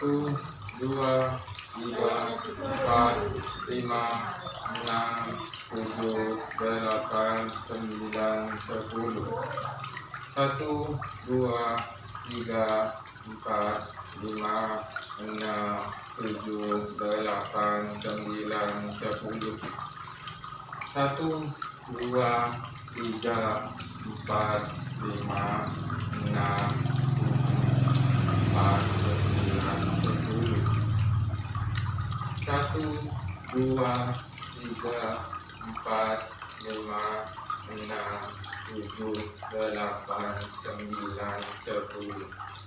1, 2, 3, 4, 5, 6, 7, 8, 9, 10. 1, 2, 3, 4, 5, 6, 7, 8, 9, 10. 1, 2, 3, 4, 5, 6, 4, 9, 10. 1, 2, 3, 4, 5, 6, 7, 8, 9, 10.